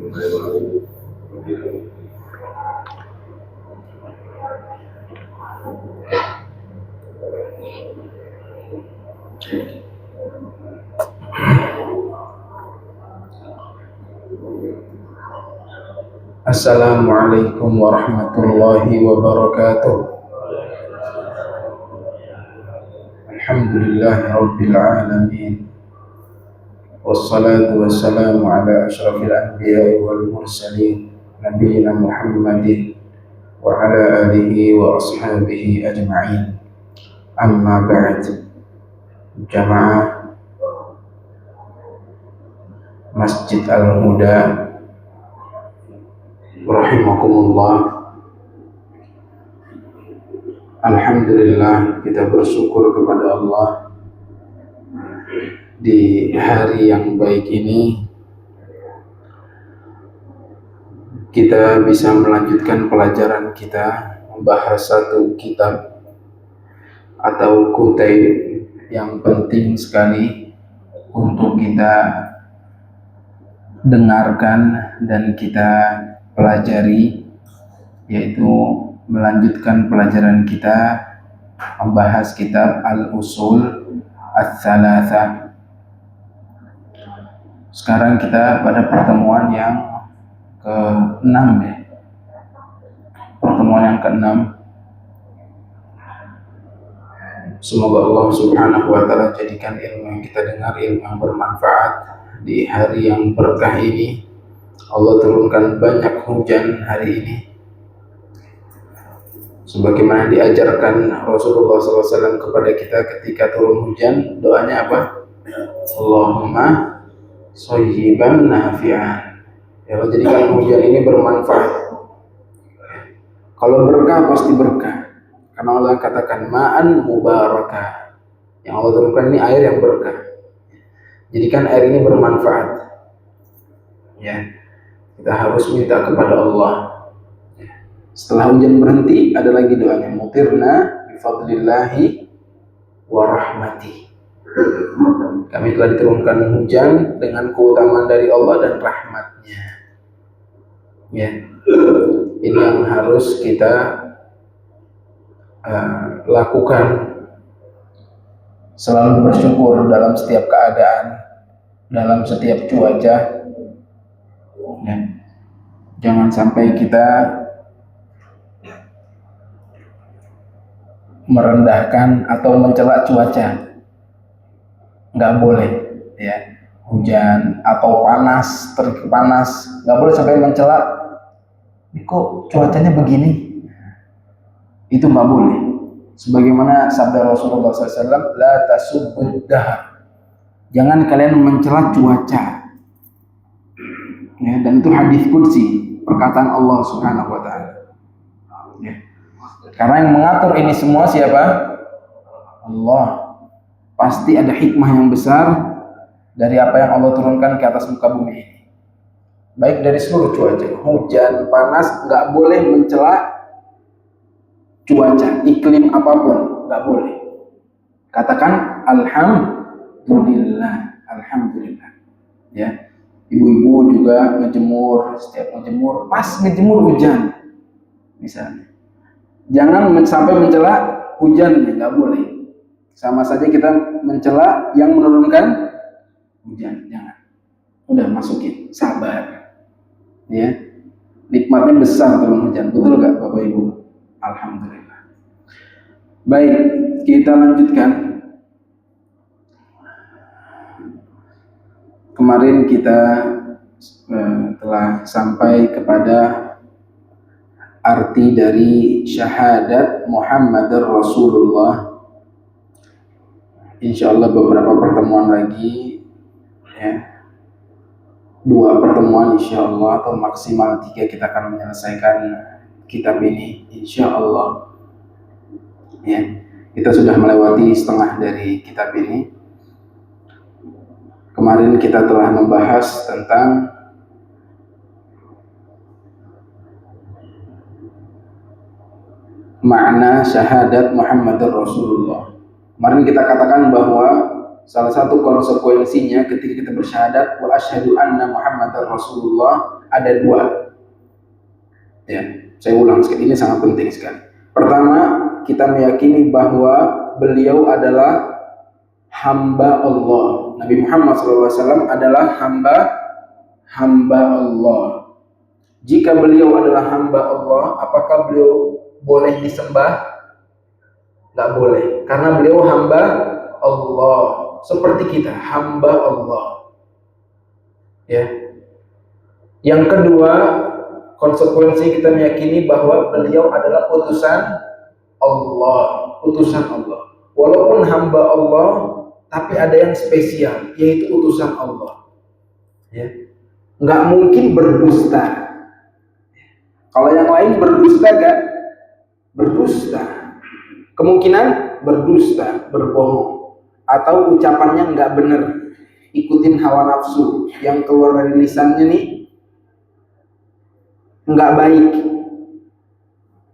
Assalamualaikum warahmatullahi wabarakatuh. Alhamdulillahi rabbil alamin. Wassalatu wassalamu ala asyrafil anbiya'i wal mursalin nabiyina Muhammadin wa ala alihi wa ashabihi ajma'in. Amma ba'd. Jamaah Masjid Al-Huda rahimakumullah. Alhamdulillah, kita bersyukur kepada Allah di hari yang baik ini kita bisa melanjutkan pelajaran kita membahas satu kitab atau kutub yang penting sekali untuk kita dengarkan dan kita pelajari, yaitu melanjutkan pelajaran kita membahas kitab Al-Usul Ats-Tsalatsa. Sekarang kita pada pertemuan yang ke-6 ya. Pertemuan yang ke-6. Semoga Allah Subhanahu wa taala jadikan ilmu yang kita dengar ilmu yang bermanfaat. Di hari yang berkah ini Allah turunkan banyak hujan hari ini, sebagaimana diajarkan Rasulullah SAW kepada kita ketika turun hujan, doanya apa? Allahumma shayyiban nafi'an. Ya Allah, jadikan hujan ini bermanfaat. Kalau berkah pasti berkah, karena Allah katakan ma'an mubarakah. Yang Allah turunkan ini air yang berkah. Jadikan air ini bermanfaat. Ya, kita harus minta kepada Allah. Setelah hujan berhenti, ada lagi doanya, mutirna bifadlillahi wa rahmati. Kami telah diturunkan hujan dengan keutamaan dari Allah dan rahmatnya. Ya, ini yang harus kita lakukan. Selalu bersyukur dalam setiap keadaan, dalam setiap cuaca. Ya. Jangan sampai kita merendahkan atau mencela cuaca. Nggak boleh, ya. Hujan atau panas, terik panas, nggak boleh sampai mencela. Kok cuacanya begini? Itu nggak boleh. Sebagaimana sabda Rasulullah SAW, la tasubbud dahar. Jangan kalian mencela cuaca. Ya, dan itu hadis qudsi, perkataan Allah Subhanahu wa taala. Ya. Karena yang mengatur ini semua siapa? Allah. Pasti ada hikmah yang besar dari apa yang Allah turunkan ke atas muka bumi ini. Baik dari seluruh cuaca, hujan, panas, nggak boleh mencela cuaca, iklim apapun, nggak boleh. Katakan alhamdulillah, alhamdulillah. Ya. Ibu-ibu juga ngejemur, setiap ngejemur, pas ngejemur hujan, misalnya. Jangan sampai mencela hujan, nggak boleh. Sama saja kita mencela yang menurunkan hujan, jangan. Udah masukin, sabar. Ya, nikmatnya besar turun hujan, betul nggak Bapak Ibu? Alhamdulillah. Baik, kita lanjutkan. Kemarin kita telah sampai kepada arti dari syahadat Muhammadar Rasulullah. Insyaallah beberapa pertemuan lagi, ya, 2 pertemuan insyaallah atau maksimal 3 kita akan menyelesaikan kitab ini insyaallah. Ya, kita sudah melewati setengah dari kitab ini. Kemarin kita telah membahas tentang makna syahadat Muhammadar Rasulullah. Kemarin kita katakan bahwa salah satu konsekuensinya ketika kita bersyahadat wa asyhadu anna Muhammadar Rasulullah, ada dua. Ya, saya ulang sekali, ini sangat penting sekali. Pertama, kita meyakini bahwa beliau adalah hamba Allah. Nabi Muhammad SAW adalah hamba Allah. Jika beliau adalah hamba Allah, apakah beliau boleh disembah? Nggak boleh, karena beliau hamba Allah. Seperti kita, hamba Allah. Ya. Yang kedua, konsekuensi kita meyakini bahwa beliau adalah utusan Allah, utusan Allah. Walaupun hamba Allah, tapi ada yang spesial, yaitu utusan Allah. Ya. Nggak mungkin berdusta. Kalau yang lain berdusta gak? Berdusta. Kemungkinan berdusta, berbohong, atau ucapannya nggak benar, ikutin hawa nafsu, yang keluar dari lisannya nih nggak baik,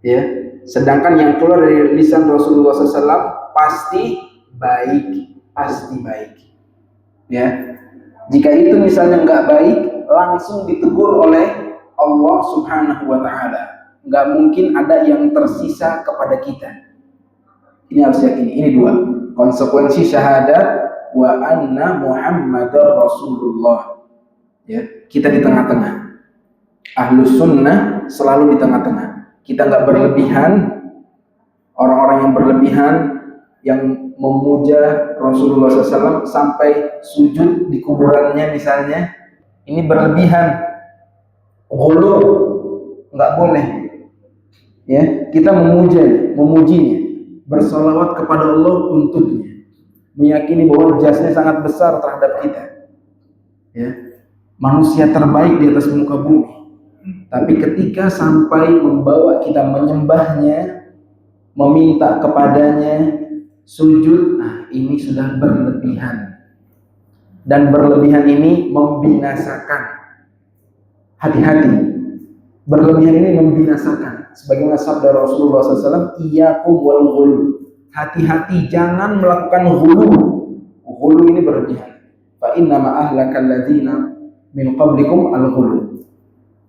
ya. Sedangkan yang keluar dari lisan Rasulullah SAW pasti baik, ya. Jika itu misalnya nggak baik, langsung ditegur oleh Allah Subhanahu Wa Taala. Nggak mungkin ada yang tersisa kepada kita. Ini harus yakin. Ini dua konsekuensi syahadat wa anna Muhammadar Rasulullah. Ya, kita di tengah-tengah. Ahlus sunnah selalu di tengah-tengah. Kita nggak berlebihan. Orang-orang yang berlebihan yang memuja Rasulullah SAW sampai sujud di kuburannya misalnya, ini berlebihan. Ghulu, nggak boleh. Ya, kita memujinya, bersolawat kepada Allah untuknya, meyakini bahwa jasanya sangat besar terhadap kita, ya, manusia terbaik di atas muka bumi. Tapi ketika sampai membawa kita menyembahnya, meminta kepadanya, sujud, nah ini sudah berlebihan. Dan berlebihan ini membinasakan. Hati-hati, berlebihan ini membinasakan. Sebagaimana sabda Rasulullah SAW, iyyakum wal ghulu. Hati-hati, jangan melakukan ghulu. Ghulu ini berlebihan. Fa inna ma ahlakal ladzina min qablikum al ghulu.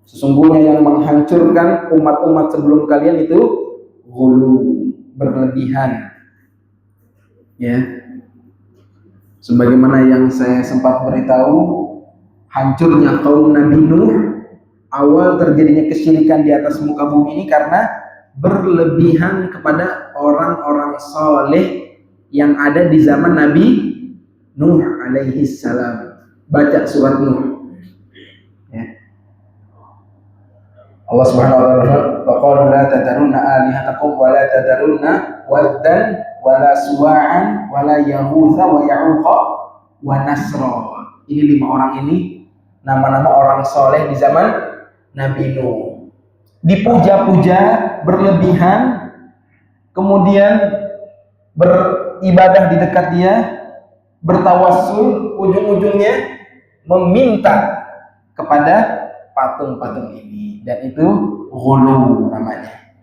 Sesungguhnya yang menghancurkan umat-umat sebelum kalian itu ghulu, berlebihan. Ya. Sebagaimana yang saya sempat beritahu, hancurnya kaum Nabi Nuh, awal terjadinya kesyirikan di atas muka bumi ini karena berlebihan kepada orang-orang saleh yang ada di zaman Nabi Nuh alaihi salam. Baca surat Nuh. Ya. Allah Subhanahu wa taala berfirman, "La tadarunna alihatakum wa la tadarunna waddan wa la suwa'an wa la yaghutsa wa ya'uqa wa nasra." Ini 5 orang ini nama-nama orang soleh di zaman Nabi Nuh. Dipuja-puja berlebihan, kemudian beribadah di dekat dia, bertawassul, ujung-ujungnya meminta kepada patung-patung ini, dan itu ghulu namanya,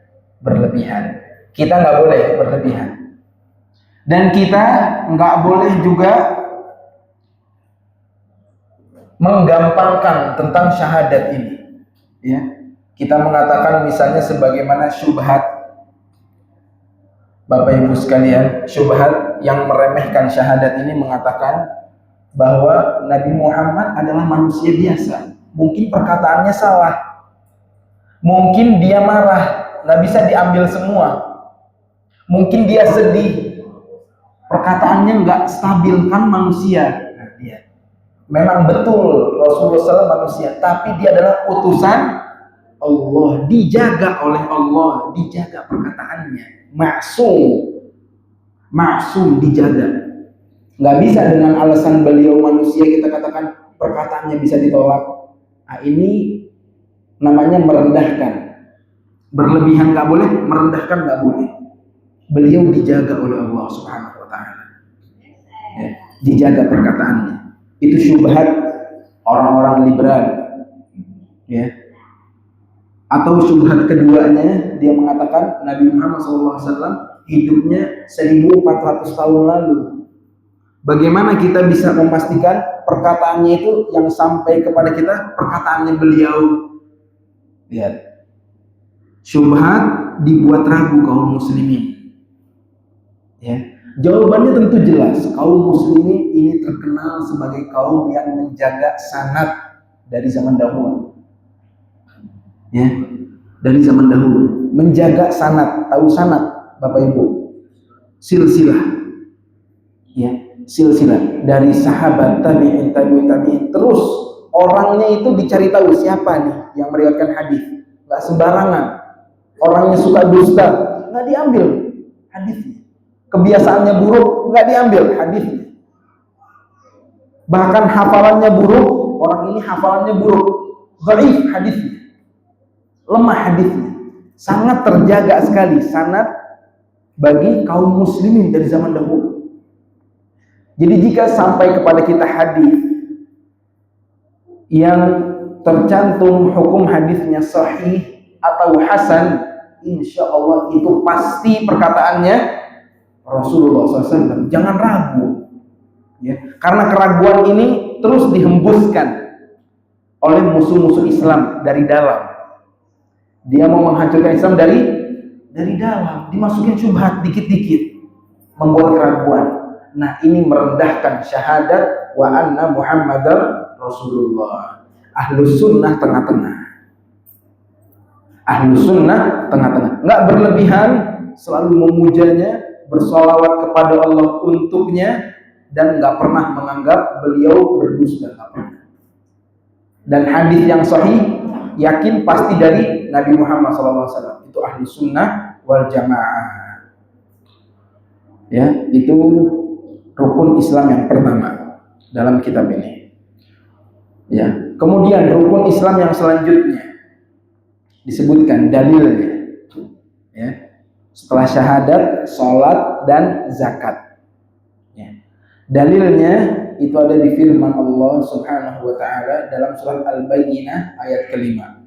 berlebihan. Kita nggak boleh berlebihan, dan kita nggak boleh juga menggampangkan tentang syahadat ini. Ya, kita mengatakan misalnya sebagaimana syubhat, Bapak Ibu sekalian, syubhat yang meremehkan syahadat ini mengatakan bahwa Nabi Muhammad adalah manusia biasa. Mungkin perkataannya salah, mungkin dia marah, nggak bisa diambil semua, mungkin dia sedih, perkataannya nggak stabil, kan manusia. Nah, dia memang betul Rasulullah SAW manusia, tapi dia adalah utusan Allah, dijaga oleh Allah, dijaga perkataannya, maksum, dijaga. Nggak bisa dengan alasan beliau manusia kita katakan perkataannya bisa ditolak. Nah, ini namanya merendahkan. Berlebihan nggak boleh, merendahkan nggak boleh. Beliau dijaga oleh Allah Subhanahu Wa Taala, ya, dijaga perkataannya. Itu syubhat orang-orang liberal, ya. Atau syubhat keduanya, dia mengatakan Nabi Muhammad SAW hidupnya 1400 tahun lalu. Bagaimana kita bisa memastikan perkataannya itu yang sampai kepada kita perkataannya beliau? Lihat, syubhat dibuat ragu kaum muslimin. Ya, jawabannya tentu jelas. Kaum muslimin ini terkenal sebagai kaum yang menjaga sanad dari zaman dahulu. Ya, dari zaman dahulu menjaga sanad. Tahu sanad, Bapak Ibu? Silsilah. Ya, silsilah dari sahabat tabi'in terus orangnya itu dicari tahu siapa nih yang meriwayatkan hadis. Nggak sembarangan. Orangnya suka dusta, nggak diambil hadisnya. Kebiasaannya buruk, nggak diambil hadisnya. Bahkan hafalannya buruk, orang ini hafalannya buruk, dhaif hadisnya, lemah hadisnya. Sangat terjaga sekali sanad bagi kaum muslimin dari zaman dahulu. Jadi jika sampai kepada kita hadis yang tercantum hukum hadisnya sahih atau hasan, insya Allah itu pasti perkataannya Rasulullah SAW. Jangan ragu, ya, karena keraguan ini terus dihembuskan oleh musuh-musuh Islam dari dalam. Dia mau menghancurkan Islam dari dalam, dimasukin syubhat dikit-dikit, membuat keraguan. Nah, ini merendahkan syahadat wa anna Muhammadar Rasulullah. Ahlus sunnah tengah-tengah. Ahlus sunnah tengah-tengah. Nggak berlebihan, selalu memujanya, bersolawat kepada Allah untuknya, dan nggak pernah menganggap beliau berdusta. Dan hadis yang sahih, yakin pasti dari Nabi Muhammad SAW. Itu ahlus sunnah wal jamaah. Ya, itu rukun Islam yang pertama dalam kitab ini. Ya, kemudian rukun Islam yang selanjutnya disebutkan dalilnya. Ya, setelah syahadat, salat dan zakat. Ya. Dalilnya itu ada di firman Allah Subhanahu wa taala dalam surat Al-Bayyinah ayat kelima.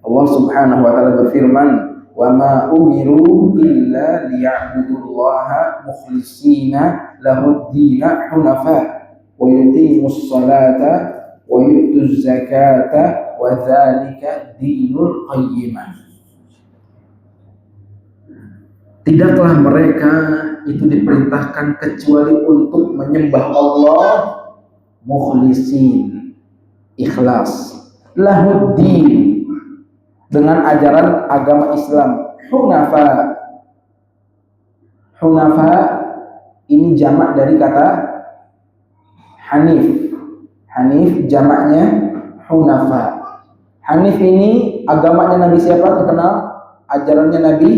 Allah Subhanahu wa taala berfirman, wa ma umiru illa liya'budullaha mukhlishina lahud-dina hunafa wa yuqimus salata wa yu'tuz zakata wa dzalika dinul qayyimah. Tidaklah mereka itu diperintahkan kecuali untuk menyembah Allah mukhlisin, ikhlas, lahud-din, dengan ajaran agama Islam, hunafa. Hunafa ini jamak dari kata hanif. Hanif jamaknya hunafa. Hanif ini agamanya Nabi siapa terkenal? Ajarannya Nabi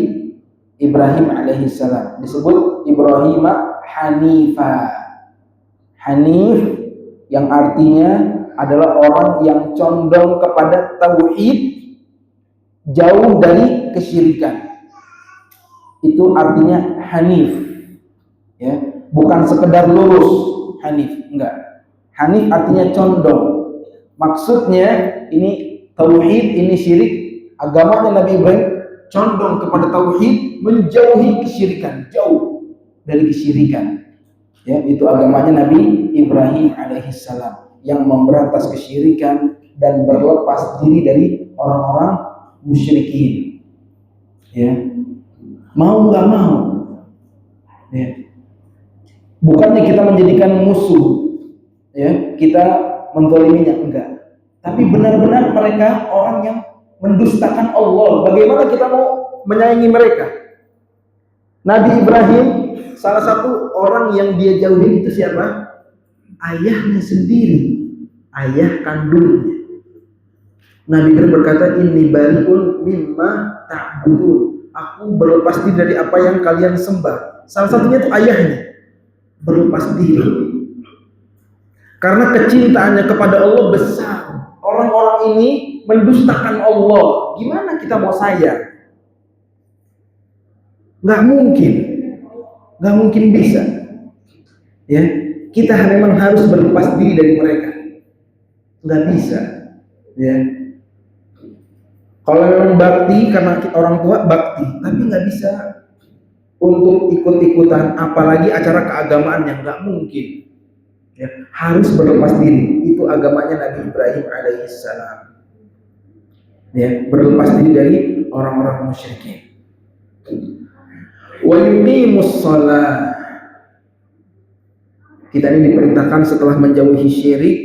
Ibrahim alaihissalam. Disebut Ibrahim Hanifa. Hanif yang artinya adalah orang yang condong kepada tauhid, jauh dari kesyirikan. Itu artinya hanif, ya, bukan sekedar lurus hanif, enggak. Hanif artinya condong. Maksudnya ini tauhid, ini syirik. Agamanya Nabi Ibrahim condong kepada tauhid, menjauhi kesyirikan, jauh dari kesyirikan. Ya, itu agamanya Nabi Ibrahim alaihissalam yang memberantas kesyirikan dan berlepas diri dari orang-orang musyrikin. Ya, mau nggak mau, ya, bukannya kita menjadikan musuh, ya, kita menzaliminya, enggak, tapi benar-benar mereka orang yang mendustakan Allah. Bagaimana kita mau menyayangi mereka? Nabi Ibrahim salah satu orang yang dia jauhin itu siapa? Ayahnya sendiri, ayah kandungnya. Nabi Ibrahim berkata, inni bari'un mimma ta'budun. Aku berlepas diri dari apa yang kalian sembah. Salah satunya itu ayahnya berlepas diri. Karena kecintaannya kepada Allah besar. Orang-orang ini mendustakan Allah. Gimana kita mau sayang? Nggak mungkin bisa. Ya, kita memang harus berlepas diri dari mereka. Nggak bisa. Ya. Kalau memang bakti karena orang tua bakti, tapi nggak bisa untuk ikut-ikutan, apalagi acara keagamaan yang nggak mungkin. Ya, harus berlepas diri. Itu agamanya Nabi Ibrahim alaihissalam. Ya, berlepas diri dari orang-orang musyrikin. Wa yuqimus shalah. Kita ini diperintahkan setelah menjauhi syirik,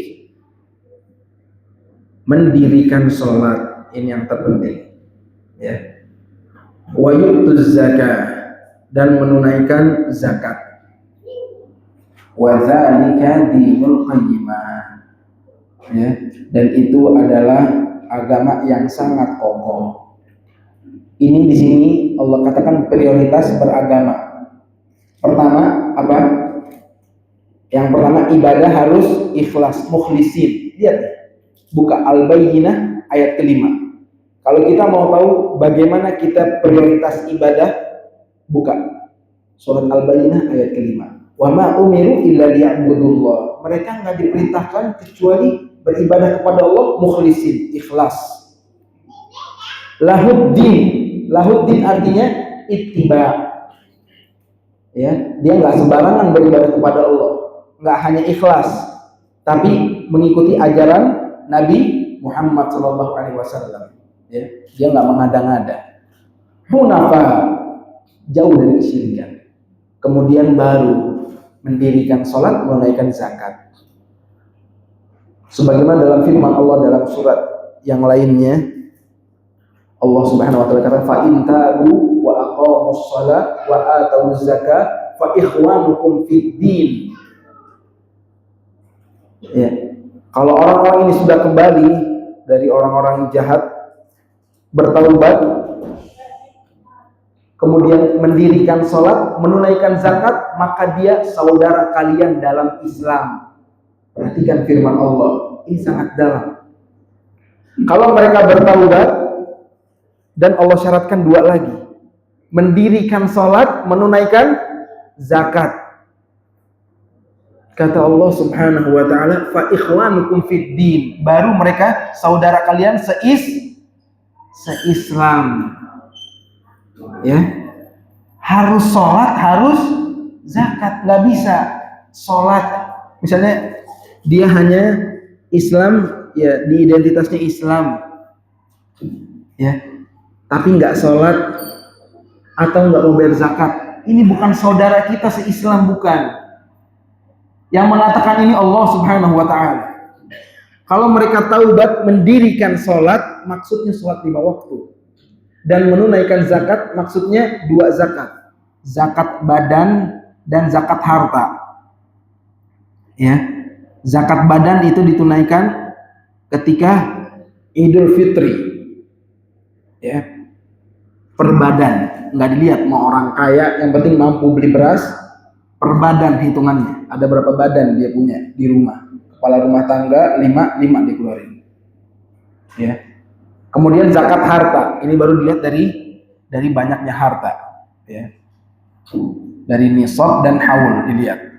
mendirikan sholat. Ini yang terpenting. Ya. Wa yu'tuz zakah, dan menunaikan zakat. Wa dzalika dinul qayyimah. Ya, dan itu adalah agama yang sangat kokoh. Ini di sini Allah katakan prioritas beragama. Pertama apa? Yang pertama ibadah harus ikhlas, mukhlisin. Lihat, buka Al-Bayyinah ayat kelima. Kalau kita mau tahu bagaimana kita prioritas ibadah, buka surat Al-Bayyinah ayat kelima. Wa ma umiru illa liya'budullah. Mereka nggak diperintahkan kecuali beribadah kepada Allah mukhlisin, ikhlas. Lahuddin. Lahuddin artinya ittiba. Ya, dia nggak sembarangan beribadah kepada Allah. Nggak hanya ikhlas, tapi mengikuti ajaran Nabi Muhammad SAW. Ya, dia nggak mengada-ngada. Hunafa, jauh dari kesyirikan. Kemudian baru mendirikan sholat, menunaikan zakat. Sebagaimana dalam firman Allah dalam surat yang lainnya, Allah Subhanahu wa taala kata, "Fa in tabu wa aqamus shalah wa atuz zakah fa ikhwanukum fid din." Ya. Kalau orang-orang ini sudah kembali dari orang-orang jahat, bertaubat, kemudian mendirikan sholat, menunaikan zakat, maka dia saudara kalian dalam Islam. Perhatikan firman Allah, ini sangat dalam. Kalau mereka bertaubat, dan Allah syaratkan dua lagi, mendirikan sholat, menunaikan zakat. Kata Allah Subhanahu wa ta'ala, fa ikhwanukum fid din, baru mereka saudara kalian se-Islam. Ya, harus sholat, harus zakat. Nggak bisa sholat, misalnya dia hanya Islam, ya di identitasnya Islam, ya, tapi nggak sholat atau nggak mau bayar zakat. Ini bukan saudara kita se-Islam, bukan. Yang mengatakan ini Allah Subhanahu wa ta'ala. Kalau mereka taubat, mendirikan sholat, maksudnya sholat 5 waktu. Dan menunaikan zakat, maksudnya 2 zakat. Zakat badan dan zakat harta. Ya. Zakat badan itu ditunaikan ketika Idul Fitri. Ya. Per badan. Nggak dilihat mau orang kaya, yang penting mampu beli beras. Per badan hitungannya, ada berapa badan dia punya di rumah. Kepala rumah tangga 5 dikeluarin. Ya. Kemudian zakat harta, ini baru dilihat dari banyaknya harta, ya. Dari nisab dan haul dilihat.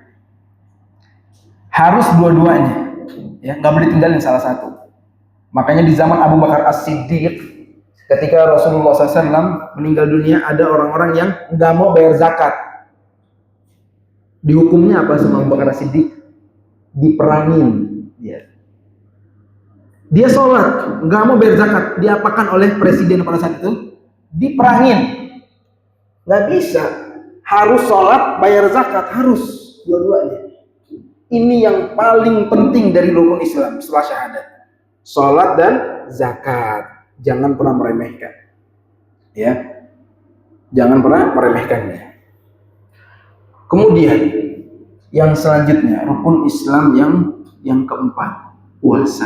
Harus dua-duanya, ya, nggak boleh tinggalin salah satu. Makanya di zaman Abu Bakar As-Siddiq, ketika Rasulullah SAW meninggal dunia, ada orang-orang yang nggak mau bayar zakat. Dihukumnya apa sama Abu Bakar As-Siddiq? Diperangin. Dia sholat, nggak mau bayar zakat. Diapakan oleh presiden pada saat itu? Diperangin. Nggak bisa. Harus sholat, bayar zakat. Harus. Dua-duanya. Ini yang paling penting dari rukun Islam setelah syahadat. Sholat dan zakat. Jangan pernah meremehkan. Ya. Jangan pernah meremehkannya. Kemudian yang selanjutnya, rukun Islam yang keempat, puasa.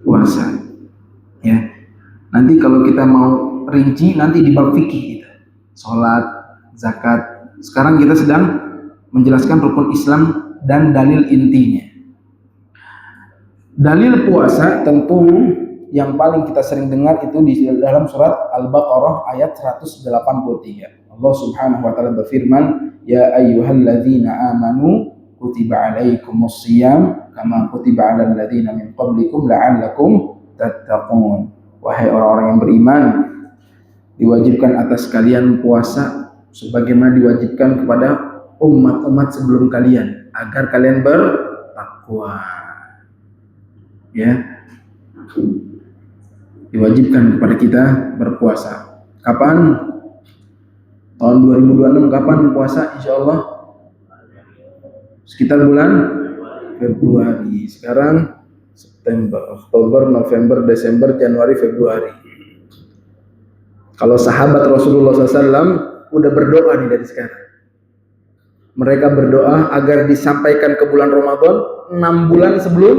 Puasa. Ya. Nanti kalau kita mau rinci, nanti di bab fikih kita. Salat, zakat. Sekarang kita sedang menjelaskan rukun Islam dan dalil intinya. Dalil puasa tentu yang paling kita sering dengar itu di dalam surat Al-Baqarah ayat 183. Allah Subhanahu wa ta'ala berfirman, "Ya ayyuhalladzina amanu kutiba alaikumus shiyam kama kutiba alal ladzina min qablikum la'allakum tattaqun." Wahai orang-orang yang beriman, diwajibkan atas kalian puasa sebagaimana diwajibkan kepada umat-umat sebelum kalian, agar kalian bertakwa. Ya. Diwajibkan kepada kita berpuasa. Kapan? Tahun 2026 kapan puasa? Insya Allah sekitar bulan Februari. Sekarang September, Oktober, November, Desember, Januari, Februari. Kalau sahabat Rasulullah SAW udah berdoa nih dari sekarang. Mereka berdoa agar disampaikan ke bulan Ramadan 6 bulan sebelum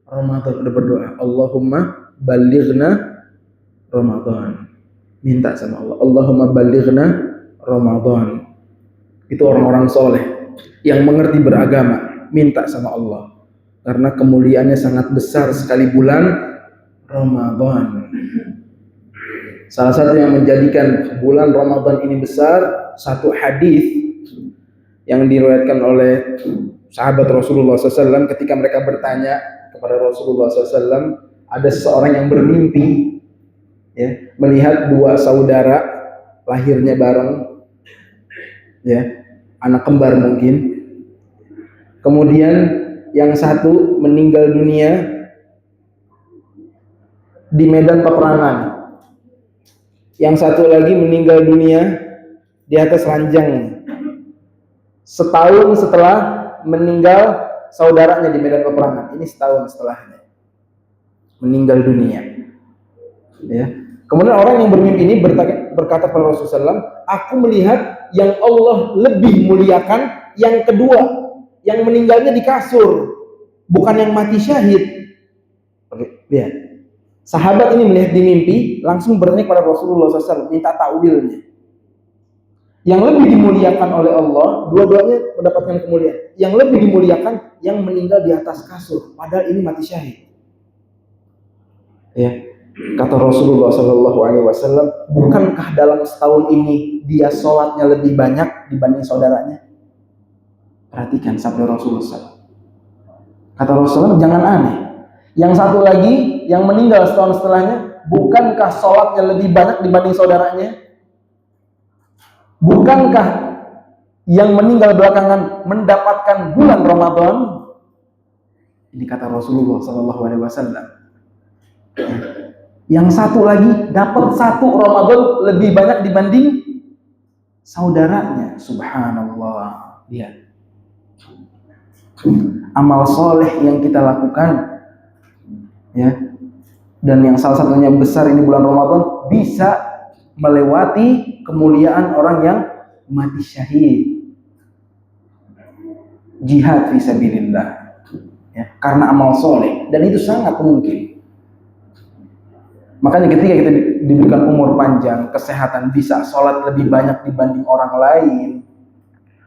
Ramadan. Udah berdoa, Allahumma balighna Ramadan. Minta sama Allah, Allahumma balighna Ramadan. Itu orang-orang soleh yang mengerti beragama, minta sama Allah. Karena kemuliaannya sangat besar sekali bulan Ramadan. Salah satu yang menjadikan bulan Ramadan ini besar, satu hadis yang diriwayatkan oleh sahabat Rasulullah SAW ketika mereka bertanya kepada Rasulullah SAW, ada seseorang yang bermimpi ya, melihat dua saudara lahirnya bareng, ya, anak kembar mungkin. Kemudian yang satu meninggal dunia di medan peperangan. Yang satu lagi meninggal dunia di atas ranjang. Setahun setelah meninggal saudaranya di medan peperangan. Ini setahun setelahnya meninggal dunia. Ya. Kemudian orang yang bermimpi ini berkata kepada Rasulullah SAW, aku melihat yang Allah lebih muliakan yang kedua, yang meninggalnya di kasur, bukan yang mati syahid. Lihat. Sahabat ini melihat di mimpi, langsung bertanya kepada Rasulullah SAW, minta ta'wilnya. Yang lebih dimuliakan oleh Allah, dua-duanya mendapatkan kemuliaan. Yang lebih dimuliakan yang meninggal di atas kasur, padahal ini mati syahid. Ya, kata Rasulullah SAW, bukankah dalam setahun ini dia sholatnya lebih banyak dibanding saudaranya? Perhatikan sabda Rasulullah SAW. Kata Rasulullah, jangan aneh. Yang satu lagi yang meninggal setahun setelahnya, bukankah sholatnya lebih banyak dibanding saudaranya? Bukankah yang meninggal belakangan mendapatkan bulan Ramadan? Ini kata Rasulullah SAW. Yang satu lagi dapat satu Ramadan lebih banyak dibanding saudaranya. Subhanallah. Lihat. Amal soleh yang kita lakukan, ya, dan yang salah satunya besar ini bulan Ramadan, bisa melewati kemuliaan orang yang mati syahid, jihad fisabilillah, ya, karena amal soleh, dan itu sangat mungkin. Makanya ketika kita diberikan umur panjang, kesehatan, bisa sholat lebih banyak dibanding orang lain,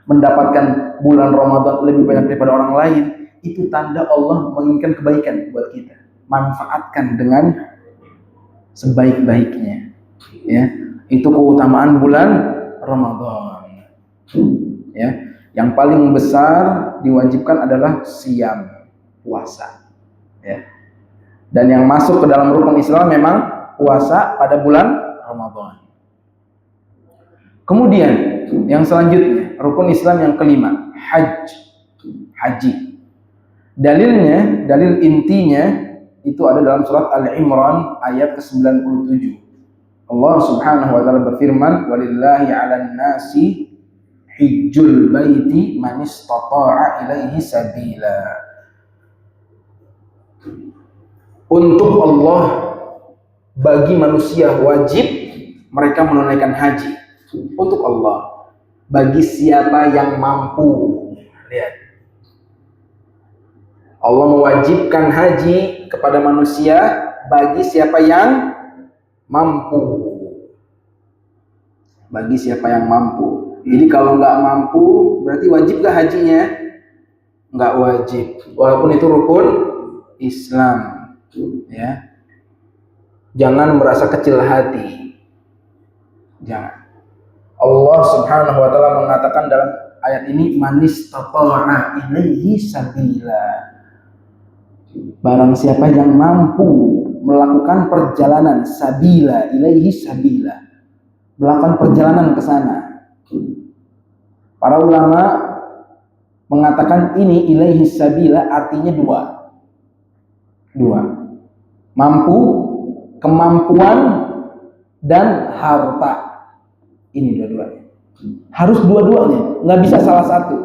mendapatkan bulan Ramadan lebih banyak daripada orang lain, itu tanda Allah menginginkan kebaikan buat kita. Manfaatkan dengan sebaik-baiknya, ya. Itu keutamaan bulan Ramadan, ya. Yang paling besar diwajibkan adalah siam, puasa, ya. Dan yang masuk ke dalam rukun Islam memang puasa pada bulan Ramadan. Kemudian yang selanjutnya, rukun Islam yang kelima, haji. Dalilnya, dalil intinya itu ada dalam surat Al-Imran ayat ke-97. Allah Subhanahu wa taala berfirman, "Walillahi 'alan nasi hijjul baiti man istata'a ilaihi sabila." Untuk Allah, bagi manusia wajib mereka menunaikan haji. Untuk Allah, bagi siapa yang mampu. Lihat. Allah mewajibkan haji kepada manusia bagi siapa yang mampu. Bagi siapa yang mampu. Jadi kalau nggak mampu, berarti wajib gak hajinya? Nggak wajib. Walaupun itu rukun Islam, ya. Jangan merasa kecil hati. Jangan. Allah Subhanahu wa taala mengatakan dalam ayat ini, manistata'a ilaihi sabila. Barang siapa yang mampu melakukan perjalanan, sabila, ilaihi sabila, melakukan perjalanan ke sana. Para ulama mengatakan ini ilaihi sabila artinya dua, mampu, kemampuan, dan harta. Ini dua-duanya, harus dua-duanya, nggak bisa salah satu,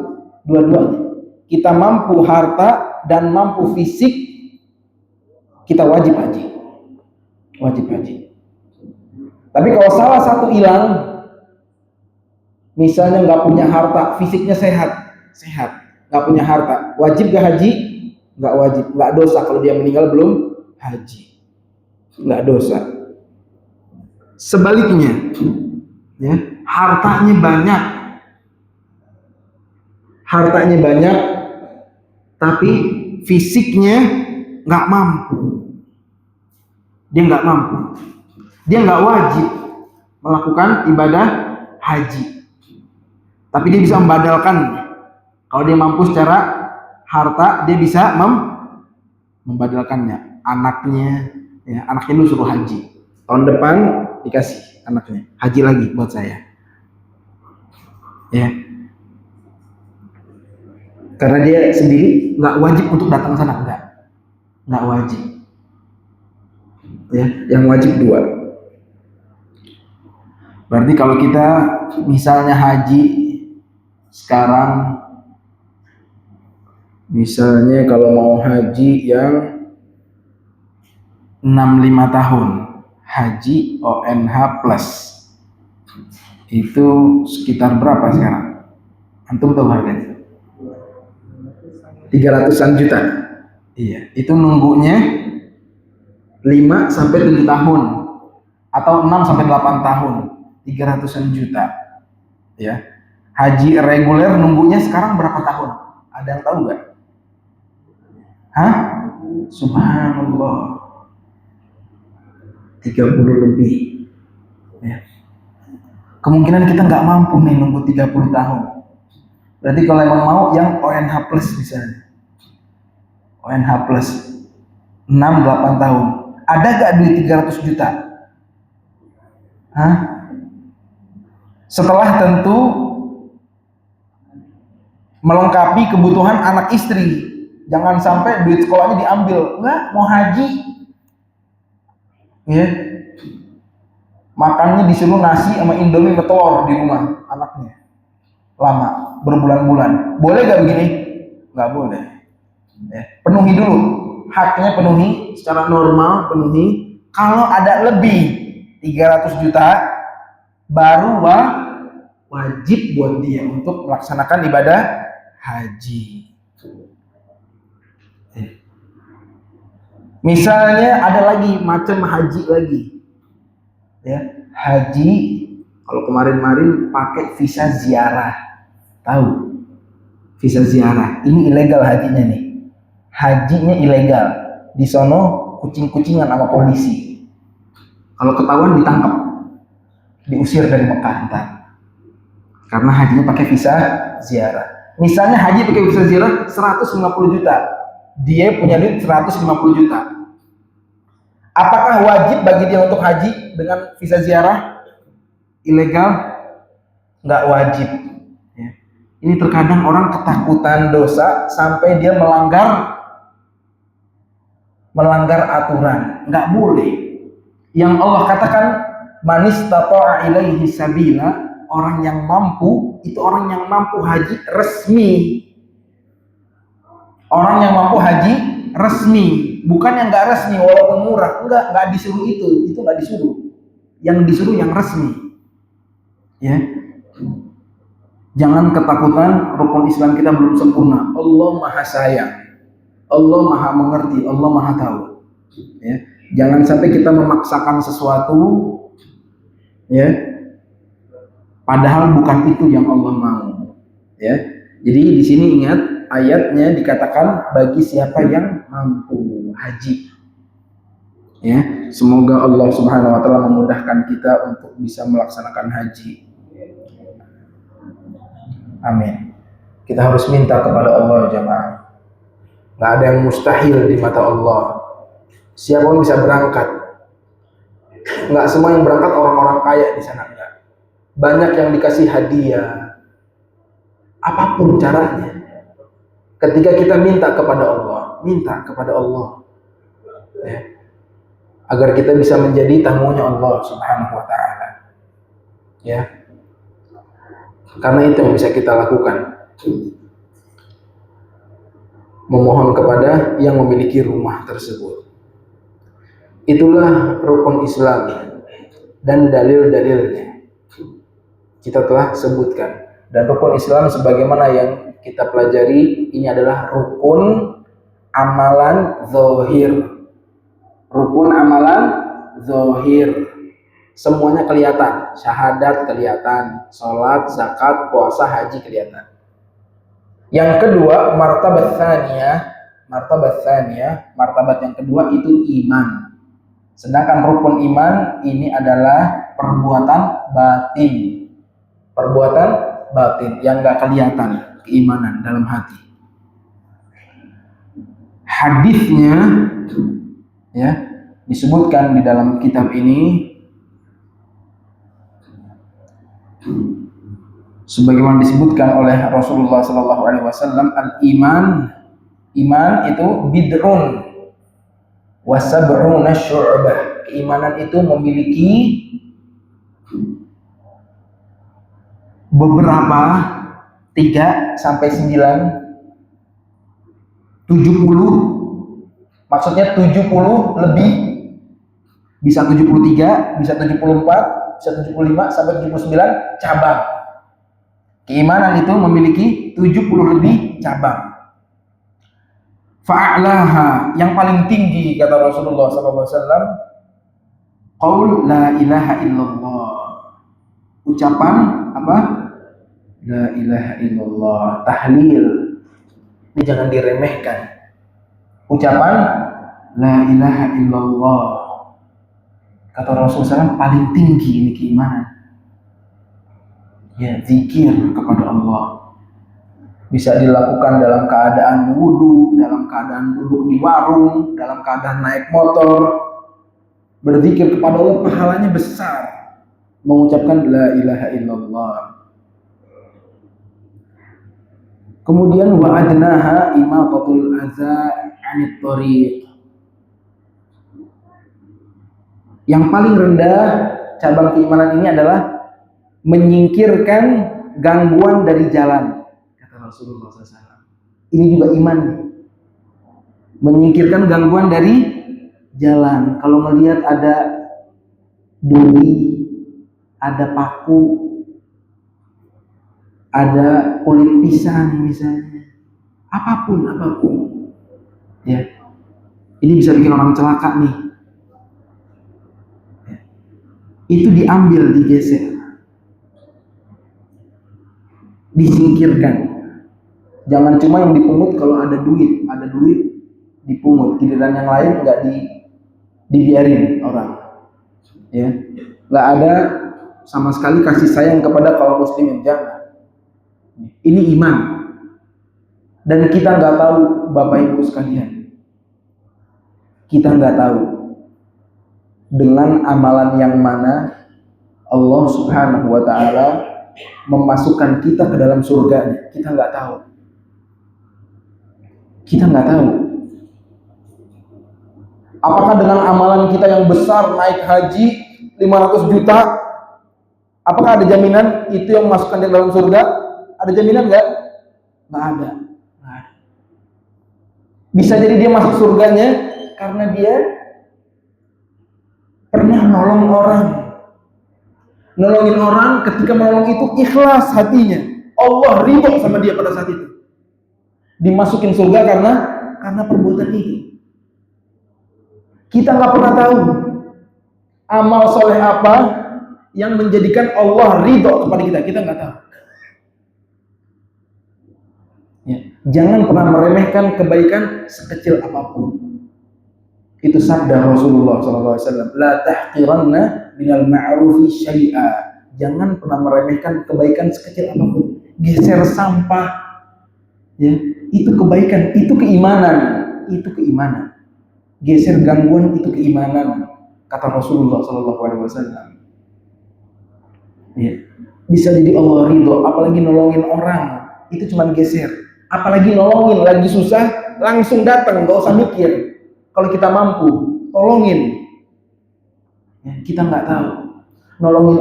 dua-duanya. Kita mampu harta dan mampu fisik, kita wajib haji. Tapi kalau salah satu hilang, misalnya nggak punya harta, fisiknya sehat, nggak punya harta, wajib gak haji? Nggak wajib, nggak dosa kalau dia meninggal belum haji, nggak dosa. Sebaliknya, ya, hartanya banyak, tapi fisiknya nggak mampu, dia nggak wajib melakukan ibadah haji, tapi dia bisa membadalkan. Kalau dia mampu secara harta, dia bisa membadalkannya. Anaknya lu suruh haji, tahun depan dikasih anaknya haji lagi buat saya, ya, karena dia sendiri nggak wajib untuk datang ke sana, nggak wajib, ya. Yang wajib dua. Berarti kalau kita misalnya haji sekarang, misalnya kalau mau haji yang 65 tahun, haji ONH plus, itu sekitar berapa sekarang? Antum tahu harganya? 300-an juta. Iya, itu nunggunya 5 sampai 7 tahun atau 6 sampai 8 tahun, 300-an juta. Ya. Haji reguler nunggunya sekarang berapa tahun? Ada yang tahu nggak? Hah? Subhanallah, 30 lebih. Ya. Kemungkinan kita nggak mampu nih nunggu 30 tahun. Berarti kalau emang mau yang ONH plus misalnya, ONH plus 6-8 tahun, ada gak duit 300 juta? Hah? Setelah tentu melengkapi kebutuhan anak istri, jangan sampai duit sekolahnya diambil. Enggak, mau haji, ya, makannya disuruh nasi sama indomie sama telur di rumah anaknya, lama, berbulan-bulan. Boleh gak begini? Nggak boleh. Ya, penuhi dulu haknya, penuhi secara normal, penuhi. Kalau ada lebih 300 juta, baru wajib buat dia untuk melaksanakan ibadah haji. Misalnya ada lagi macam haji lagi, ya, haji kalau kemarin pakai visa ziarah, tahu visa ziarah, ini ilegal hajinya nih, hajinya ilegal, di sono kucing-kucingan sama polisi, kalau ketahuan ditangkap, diusir dari Mekah ntar, karena hajinya pakai visa ziarah. Misalnya haji pakai visa ziarah 150 juta, dia punya duit 150 juta. Apakah wajib bagi dia untuk haji dengan visa ziarah? Ilegal? Nggak wajib. Ya. Ini terkadang orang ketakutan dosa sampai dia melanggar aturan. Nggak boleh. Yang Allah katakan, man istata'a ilaihi sabila, orang yang mampu, itu orang yang mampu haji resmi. Orang yang mampu haji resmi, bukan yang nggak resmi walaupun murah. Nggak disuruh itu nggak disuruh. Yang disuruh yang resmi. Ya. Jangan ketakutan rukun Islam kita belum sempurna. Allah Maha Sayang, Allah Maha Mengerti, Allah Maha Tahu. Ya. Jangan sampai kita memaksakan sesuatu, ya, padahal bukan itu yang Allah mau. Ya. Jadi di sini ingat, ayatnya dikatakan bagi siapa yang mampu haji. Ya, semoga Allah Subhanahu wa taala memudahkan kita untuk bisa melaksanakan haji. Amin. Kita harus minta kepada Allah, jemaah. Nggak ada yang mustahil di mata Allah. Siapa pun bisa berangkat. Nggak semua yang berangkat orang-orang kaya di sana, enggak. Banyak yang dikasih hadiah. Apapun caranya. Ketika kita minta kepada Allah, ya, agar kita bisa menjadi tamunya Allah Subhanahu wa taala. Ya. Karena itu yang bisa kita lakukan. Memohon kepada yang memiliki rumah tersebut. Itulah rukun Islam dan dalil-dalilnya kita telah sebutkan. Dan rukun Islam sebagaimana yang kita pelajari, ini adalah rukun amalan zahir. Rukun amalan zahir. Semuanya kelihatan, syahadat kelihatan, sholat, zakat, puasa, haji kelihatan. Yang kedua, martabat yang kedua itu iman. Sedangkan rukun iman ini adalah perbuatan batin yang nggak kelihatan, keimanan dalam hati. Hadisnya ya disebutkan di dalam kitab ini sebagaimana disebutkan oleh Rasulullah SAW, iman itu bid'un wa sab'una syu'bah. Keimanan itu memiliki beberapa 3 sampai 9, 70, maksudnya 70 lebih, bisa 73, bisa 74, bisa 75 sampai 79 cabang. Keimanan itu memiliki 70 lebih cabang. Fa'alaha, yang paling tinggi kata Rasulullah SAW, qaul la ilaha illallah. Ucapan apa? La ilaha illallah. Tahlil. Ini jangan diremehkan. Ucapan la ilaha illallah. Kata Rasulullah SAW paling tinggi ini keimanan. Ya, zikir kepada Allah. Bisa dilakukan dalam keadaan wudhu, dalam keadaan duduk di warung, dalam keadaan naik motor. Berzikir kepada Allah pahalanya besar. Mengucapkan la ilaha illallah. Kemudian wa adnaha imatatul adza 'anit thariq. Yang paling rendah cabang keimanan ini adalah menyingkirkan gangguan dari jalan, kata Rasulullah SAW. Ini juga iman, menyingkirkan gangguan dari jalan. Kalau melihat ada duri, ada paku, ada kulit pisang misalnya, apapun, ya, ini bisa bikin orang celaka nih. Itu diambil, digeser, disingkirkan. Jangan cuma yang dipungut kalau ada duit dipungut, giliran yang lain nggak dibiarin orang, ya, nggak ada sama sekali kasih sayang kepada kaum muslimin. Jangan. Ini iman. Dan kita nggak tahu, Bapak Ibu sekalian, kita nggak tahu dengan amalan yang mana Allah Subhanahu wa Ta'ala memasukkan kita ke dalam surganya. Kita nggak tahu. Apakah dengan amalan kita yang besar, naik haji 500 juta, apakah ada jaminan itu yang memasukkan dia ke dalam surga? Ada jaminan nggak? Nggak ada. Bisa jadi dia masuk surganya karena dia pernah nolongin orang, ketika menolong itu ikhlas hatinya, Allah ridho sama dia pada saat itu, dimasukin surga karena perbuatan itu. Kita nggak pernah tahu amal soleh apa yang menjadikan Allah ridho kepada kita nggak tahu. Ya, jangan pernah meremehkan kebaikan sekecil apapun. Itu sabda Rasulullah SAW. La tahqiranna minal ma'rufi syai'a. Jangan pernah meremehkan kebaikan sekecil apapun. Geser sampah, ya, itu kebaikan, itu keimanan. Geser gangguan, itu keimanan, kata Rasulullah SAW. Ya. Bisa jadi Allah ridho, apalagi nolongin orang, itu cuma geser. Apalagi nolongin, lagi susah, langsung datang, nggak usah mikir. Kalau kita mampu, tolongin. Ya, kita nggak tahu. Nolongin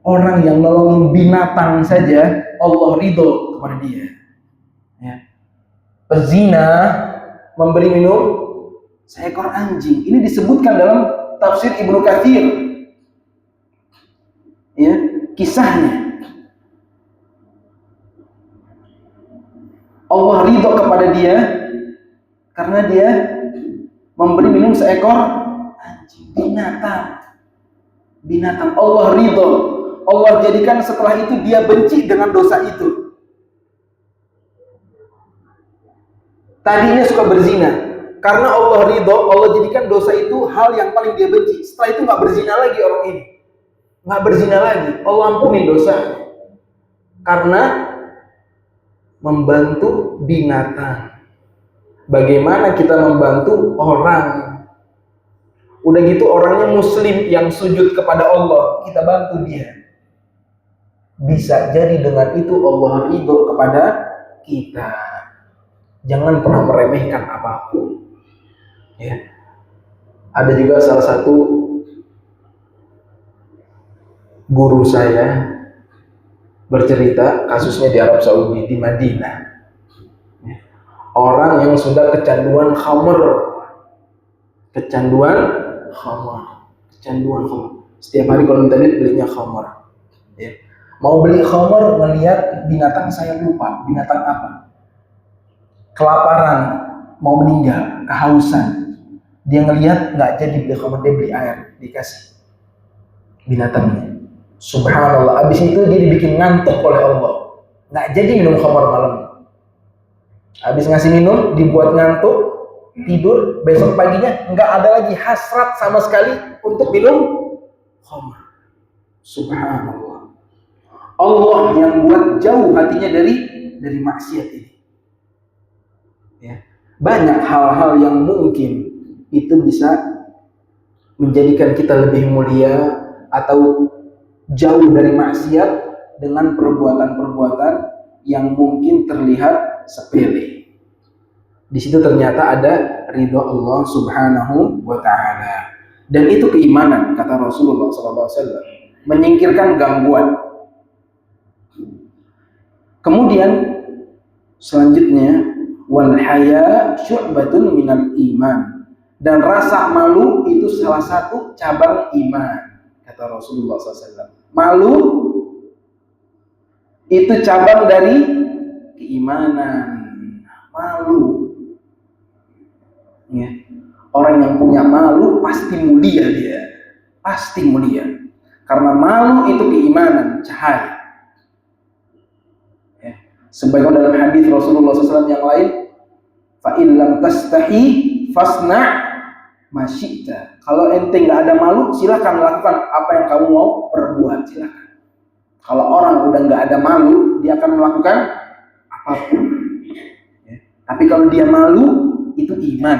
orang yang nolongin binatang saja, Allah ridho kepada dia. Ya. Pezina memberi minum seekor anjing. Ini disebutkan dalam tafsir Ibnu Katsir. Ya, kisahnya. Allah ridho kepada dia karena dia memberi minum seekor anjing, binatang. Allah ridho. Allah jadikan setelah itu dia benci dengan dosa itu. Tadinya suka berzina, karena Allah ridho, Allah jadikan dosa itu hal yang paling dia benci. Setelah itu nggak berzina lagi orang ini, nggak berzina lagi. Allah ampunin dosanya karena membantu binatang. Bagaimana kita membantu orang? Udah gitu orangnya muslim yang sujud kepada Allah, kita bantu dia. Bisa jadi dengan itu Allah ridho kepada kita. Jangan pernah meremehkan apapun. Ya. Ada juga salah satu guru saya bercerita kasusnya di Arab Saudi, di Madinah. Orang yang sudah kecanduan khamr. Setiap hari kalau minta duit belinya khamr. Ya. Mau beli khamr, ngelihat binatang, saya lupa binatang apa. Kelaparan, mau meninggal, kehausan. Dia ngelihat nggak jadi beli khamr, dia beli air, dikasih binatangnya. Subhanallah, abis itu dia dibikin ngantuk oleh Allah. Nggak jadi minum khamr malam. Habis ngasih minum, dibuat ngantuk, tidur, besok paginya nggak ada lagi hasrat sama sekali untuk minum khamr. Subhanallah. Allah yang buat jauh hatinya dari maksiat ini. Ya. Banyak hal-hal yang mungkin itu bisa menjadikan kita lebih mulia atau jauh dari maksiat dengan perbuatan-perbuatan yang mungkin terlihat sepele. Di situ ternyata ada ridho Allah Subhanahu wa taala. Dan itu keimanan, kata Rasulullah SAW, menyingkirkan gangguan. Kemudian selanjutnya wal haya syu'batun minal iman, dan rasa malu itu salah satu cabang iman, kata Rasulullah SAW. Malu itu cabang dari keimanan. Malu, ya. Orang yang punya malu pasti mulia dia, pasti mulia, karena malu itu keimanan, cahaya. Sebagaimana dalam hadis Rasulullah SAW yang lain, fa in lam tastahi fasna ma syi'ta. Kalau ente nggak ada malu, silakan lakukan apa yang kamu mau perbuat, silakan. Kalau orang udah nggak ada malu, dia akan melakukan apapun. Ya. Tapi kalau dia malu, itu iman.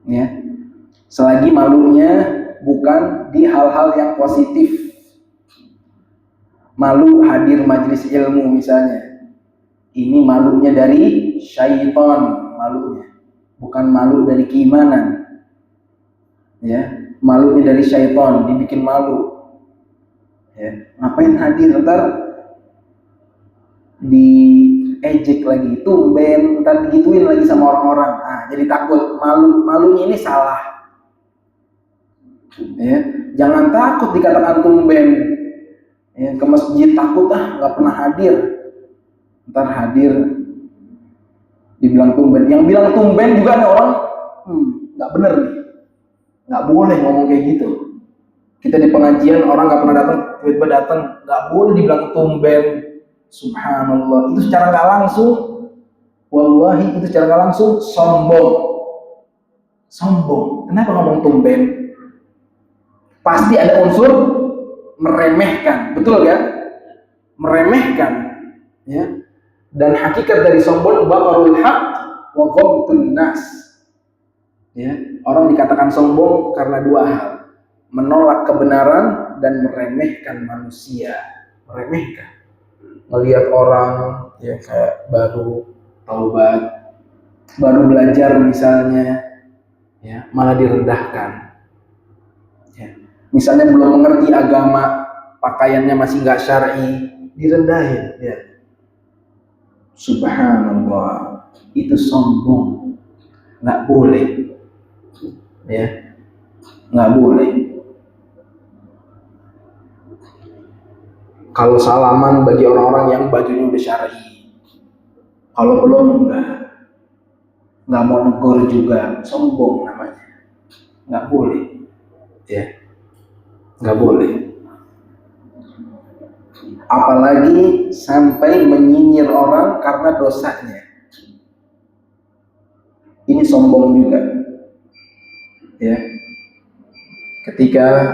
Ya. Selagi malunya bukan di hal-hal yang positif. Malu hadir majelis ilmu misalnya, ini malunya dari syaitan, malunya bukan malu dari keimanan, ya, malunya dari syaitan, dibikin malu, ya. Ngapain hadir, ntar diejek lagi, tumben, ntar digituin lagi sama orang-orang, jadi takut. Malunya ini salah, ya. Jangan takut dikatakan tumben. Ya, ke masjid takut, nggak pernah hadir, ntar hadir dibilang tumben. Yang bilang tumben juga nih orang nggak bener nih, nggak boleh ngomong kayak gitu. Kita di pengajian orang nggak pernah datang, tiba-tiba datang, nggak boleh dibilang tumben. Subhanallah, itu secara nggak langsung, wallahi itu secara nggak langsung sombong. Kenapa ngomong tumben? Pasti ada unsur meremehkan, betul kan? Meremehkan, ya. Dan hakikat dari sombong batarul haq wa ghamtun nas. Ya, orang dikatakan sombong karena dua hal: menolak kebenaran dan meremehkan manusia. Meremehkan. ngelihat orang ya kayak baru taubat, baru belajar misalnya, ya malah direndahkan. Ya. Misalnya belum mengerti agama, pakaiannya masih nggak syar'i, direndahin. Ya. Subhanallah, itu sombong, nggak boleh. Ya, nggak boleh. Kalau salaman bagi orang-orang yang bajunya udah syar'i, kalau belum nggak mau negur juga, sombong namanya, nggak boleh, ya, nggak boleh. Apalagi sampai menyinyir orang karena dosanya, ini sombong juga, ya. Ketika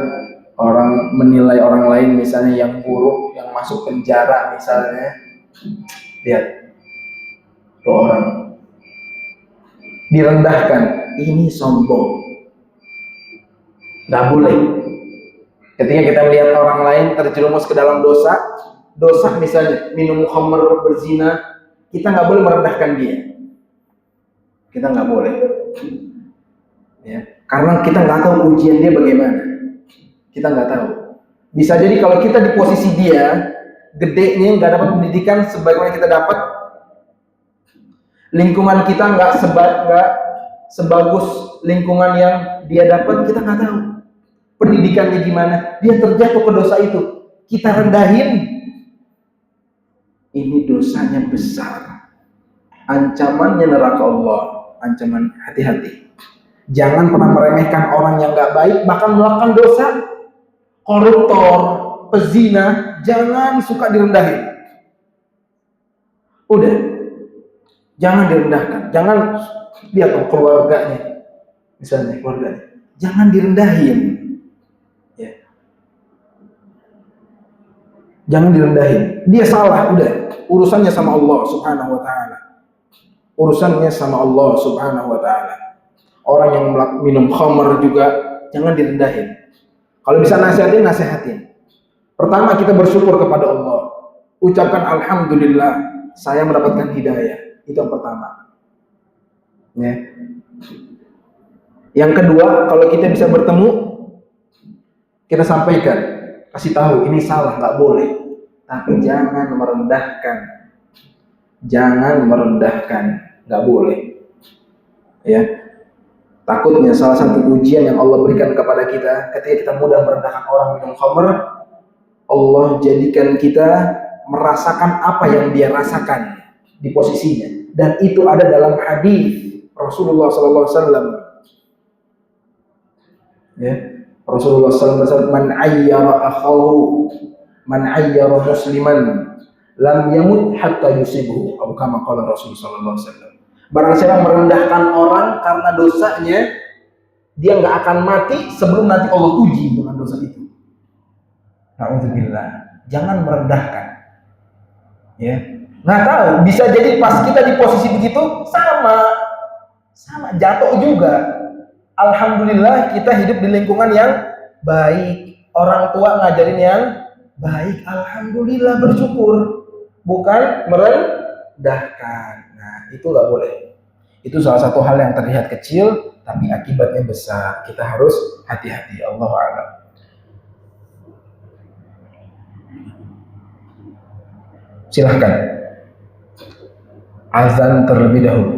orang menilai orang lain misalnya yang buruk, yang masuk penjara misalnya, lihat tuh orang direndahkan, ini sombong, nggak boleh. Ketika kita melihat orang lain terjerumus ke dalam dosa misalnya minum khamr, berzina, kita nggak boleh merendahkan dia, kita nggak boleh, ya, karena kita nggak tahu ujian dia bagaimana, kita nggak tahu. Bisa jadi kalau kita di posisi dia, gedenya nggak dapat pendidikan sebagaimana kita dapat, lingkungan kita nggak sebagus lingkungan yang dia dapat, kita nggak tahu pendidikannya gimana, dia terjatuh ke dosa itu, kita rendahin, ini dosanya besar, ancamannya neraka Allah, ancaman. Hati-hati, jangan pernah meremehkan orang yang nggak baik, bahkan melakukan dosa, koruptor, pezina, jangan suka direndahin. Udah, jangan direndahkan, jangan lihat keluarganya, misalnya keluarganya, jangan direndahin, ya. Jangan direndahin. Dia salah, udah, urusannya sama Allah Subhanahu wa taala. Urusannya sama Allah Subhanahu wa taala. Orang yang minum khamr juga jangan direndahin. Kalau bisa nasihatin. Pertama, kita bersyukur kepada Allah. Ucapkan alhamdulillah, saya mendapatkan hidayah. Itu yang pertama. Ya. Yang kedua, kalau kita bisa bertemu, kita sampaikan, kasih tahu ini salah, nggak boleh. Tapi jangan merendahkan, nggak boleh. Ya, takutnya salah satu ujian yang Allah berikan kepada kita, ketika kita mudah merendahkan orang minum khamr, Allah jadikan kita merasakan apa yang dia rasakan di posisinya, dan itu ada dalam hadis Rasulullah SAW. Ya, Rasulullah SAW, man ayyara akhahu, man ayyara musliman, lam yamut hatta yusibuhu, atau kama qala Rasulullah SAW. Barang siapa merendahkan orang karena dosanya, dia nggak akan mati sebelum nanti Allah uji dengan dosa itu. Na'udzubillah, jangan merendahkan. Ya, nggak tahu, bisa jadi pas kita di posisi begitu sama jatuh juga. Alhamdulillah kita hidup di lingkungan yang baik, orang tua ngajarin yang baik, alhamdulillah, bersyukur, bukan merendahkan. Nah, itu nggak boleh. Itu salah satu hal yang terlihat kecil tapi akibatnya besar. Kita harus hati-hati. Allahu a'lam. Silahkan azan terlebih dahulu.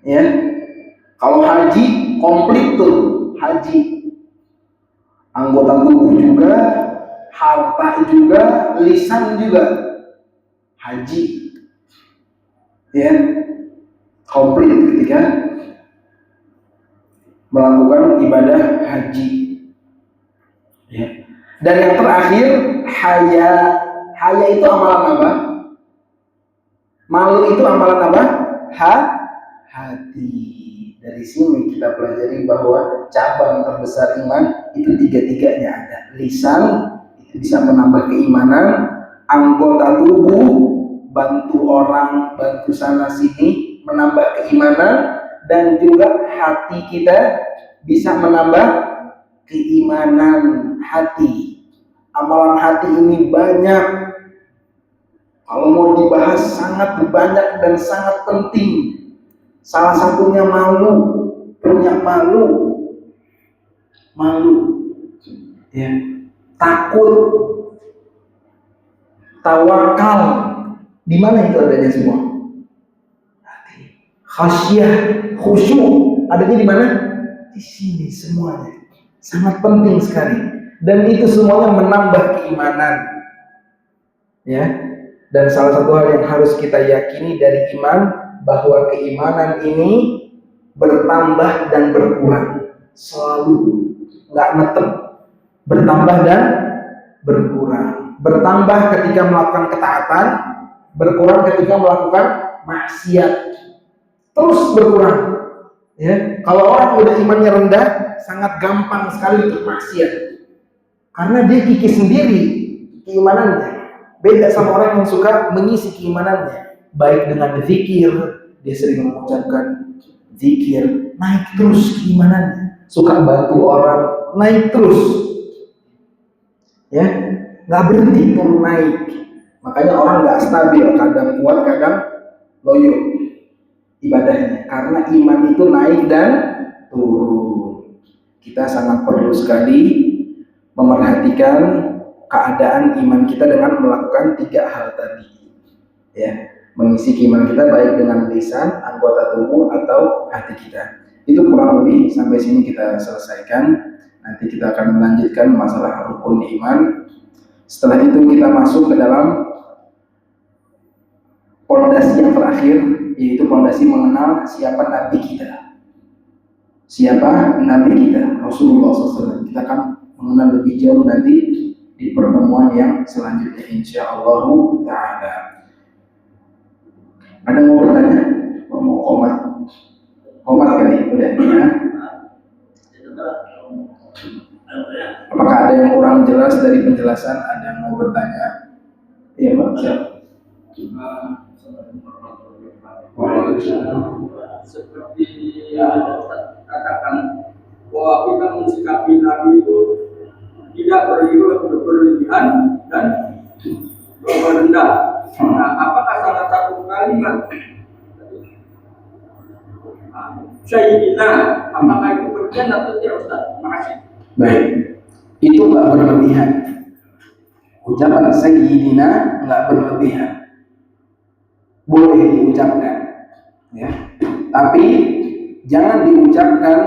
Ya, kalau haji komplit tuh, haji anggota tubuh juga, harta juga, lisan juga, haji, ya, komplit ketika melakukan ibadah haji. Ya. Dan yang terakhir, haya itu amalan apa? Malu itu amalan apa? Hati. Dari sini kita pelajari bahwa cabang terbesar iman itu tiga-tiganya ada. Lisan itu bisa menambah keimanan, anggota tubuh bantu orang, bantu sana sini menambah keimanan, dan juga hati kita bisa menambah keimanan hati. Amalan hati ini banyak. Kalau mau dibahas sangat banyak dan sangat penting. Salah satunya malu, punya malu, ya, takut, tawakal. Di mana itu adanya semua? Khasyah, khusyuk, adanya di mana? Di sini semuanya. Sangat penting sekali. Dan itu semuanya menambah keimanan. Ya. Dan salah satu hal yang harus kita yakini dari iman, bahwa keimanan ini bertambah dan berkurang. Selalu, nggak netep. Bertambah dan berkurang. Bertambah ketika melakukan ketaatan, berkurang ketika melakukan maksiat. Terus berkurang. Ya, kalau orang udah imannya rendah, sangat gampang sekali untuk maksiat. Karena dia kikis sendiri keimanannya. Beda sama orang yang suka mengisi keimanannya, baik dengan zikir, dia sering mengucapkan zikir, naik terus keimanannya. Suka bantu orang, naik terus. Ya, nggak berhenti turun naik. Makanya orang nggak stabil, kadang kuat, kadang loyo ibadahnya, karena iman itu naik dan turun. Kita sangat perlu sekali memerhatikan keadaan iman kita dengan melakukan 3 hal tadi, ya, mengisi iman kita baik dengan lisan, anggota tubuh, atau hati kita. Itu kurang lebih sampai sini kita selesaikan. Nanti kita akan melanjutkan masalah rukun iman. Setelah itu kita masuk ke dalam pondasi yang terakhir, yaitu pondasi mengenal siapa Nabi kita. Siapa Nabi kita, Rasulullah SAW. Kita akan mengenal lebih jauh nanti di pertemuan yang selanjutnya, insyaallah ta'ala. Ada yang mau bertanya? Mau komat? Komat kali, udah ya. Apakah ada yang kurang jelas dari penjelasan? Ada yang mau bertanya? Iya Pak, siap. Seperti yang katakan bahwa kita mensikapi Nabi itu tidak berlebihan dan merendah. Nah, apakah salah satu kalimat Sayyidina, apakah itu berlebihan atau tidak, Ustaz? Terima kasih. Baik, itu nggak berlebihan. Ucapan Sayyidina nggak berlebihan, boleh diucapkan, ya. Tapi jangan diucapkan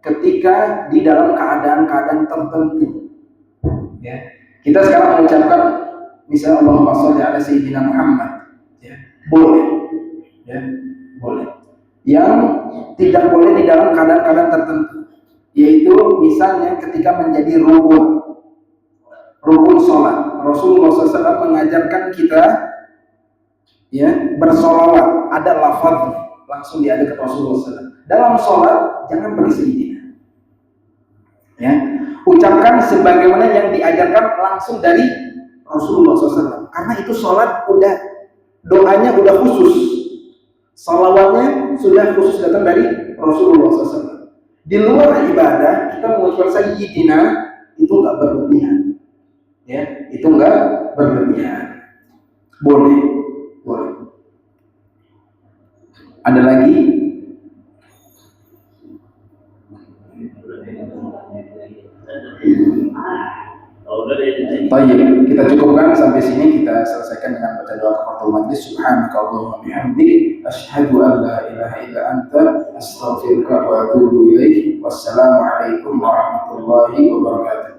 ketika di dalam keadaan-keadaan tertentu. Ya, kita sekarang mengucapkan misalnya Allahumma sholli ala Sayyidina Muhammad, ya, boleh, ya, boleh. Yang tidak boleh di dalam keadaan-keadaan tertentu, yaitu misalnya ketika menjadi rukun sholat. Rasulullah SAW mengajarkan kita, ya, bersolawat, ada lafaznya, langsung diada ke Rasulullah SAW. Dalam sholat jangan bersendiri, ya. Ucapkan sebagaimana yang diajarkan langsung dari Rasulullah SAW. Karena itu sholat udah, doanya udah khusus, salawatnya sudah khusus datang dari Rasulullah SAW. Di luar ibadah kita mengucapkan Sayyidina itu nggak berlebihan, ya, itu nggak berlebihan, boleh. Ada lagi? Baik, kita cukupkan sampai sini. Kita selesaikan dengan baca doa kafaratul majlis. Subhanakallahumma bihamdik, asyhadu an la ilaha illa anta, astaghfiruka wa atubu ilaik. Wassalamualaikum warahmatullahi wabarakatuh.